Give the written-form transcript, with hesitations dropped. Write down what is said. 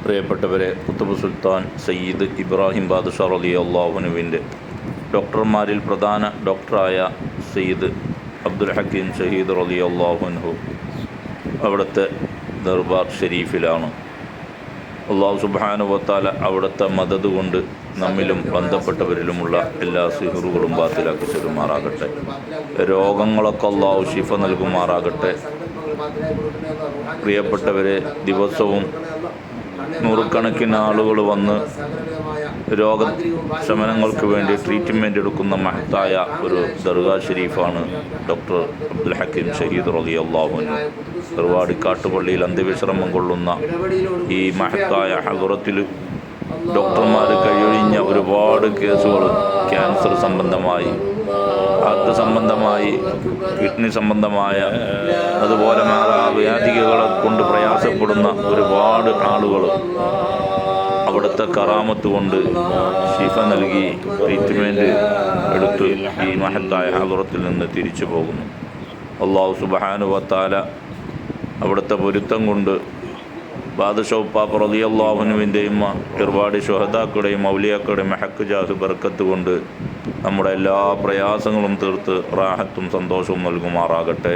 പ്രിയപ്പെട്ടവരെ, കുത്തുബ് സുൽത്താൻ സയ്യിദ് ഇബ്രാഹിം ബാദുഷാ റളിയല്ലാഹു അൻഹുവിൻ്റെ ഡോക്ടർമാരിൽ പ്രധാന ഡോക്ടറായ സയ്യിദ് അബ്ദുൽ ഹക്കീം ഷഹീദ് റളിയല്ലാഹു അൻഹു അവിടുത്തെ ദർബാർ ഷരീഫിലാണ്. അല്ലാഹു സുബ്ഹാനഹു വ തആല അവിടുത്തെ മദദ് കൊണ്ട് നമ്മിലും ബന്ധപ്പെട്ടവരിലുമുള്ള എല്ലാ സിഹറുകളും ബാത്തിലാക്കി തരുമാറാകട്ടെ. രോഗങ്ങളൊക്കെ അല്ലാഹു ശിഫ നൽകുമാറാകട്ടെ. പ്രിയപ്പെട്ടവരെ, ദിവസവും നൂറുകണക്കിന് ആളുകൾ വന്ന് രോഗശമനങ്ങൾക്ക് വേണ്ടി ട്രീറ്റ്മെൻറ്റ് എടുക്കുന്ന മഹത്തായ ഒരു ദർഗാ ഷരീഫാണ് ഡോക്ടർ അബ്ദുൽ ഹക്കീം ഷഹീദ് റളിയല്ലാഹു അൻഹു. ഒരുപാടിക്കാട്ടുപള്ളിയിൽ അന്ത്യവിശ്രമം കൊള്ളുന്ന ഈ മഹത്തായ ഹദറത്തിൽ ഡോക്ടർമാർ കഴിയൊഴിഞ്ഞ ഒരുപാട് കേസുകൾ ക്യാൻസർ സംബന്ധമായി, ഹാർട്ട് സംബന്ധമായി, കിഡ്നി സംബന്ധമായ, അതുപോലെ വ്യാധികളെ കൊണ്ട് പ്രയാസപ്പെടുന്ന ഒരുപാട് ആളുകൾ അവിടുത്തെ കറാമത്ത് കൊണ്ട് ശിഫ നൽകി ട്രീറ്റ്മെൻറ്റ് എടുത്ത് ഈ മഹത്തായ ഹദറത്തിൽ നിന്ന് തിരിച്ചു പോകുന്നു. അല്ലാഹു സുബ്ഹാനഹു വ തആല അവിടുത്തെ പൊരുത്തം കൊണ്ട് ബാദുഷാ ഉപ്പാപ്പ റളിയല്ലാഹു അൻഹുവിൻ്റെയും ഒരുപാട് ശുഹദാക്കളുടെയും ഔലിയാക്കളുടെയും ഹക്ക് ജാഹ് ബർക്കത്ത് കൊണ്ട് നമ്മുടെ എല്ലാ പ്രയാസങ്ങളും തീർത്ത് റാഹത്തും സന്തോഷവും നൽകുമാറാകട്ടെ.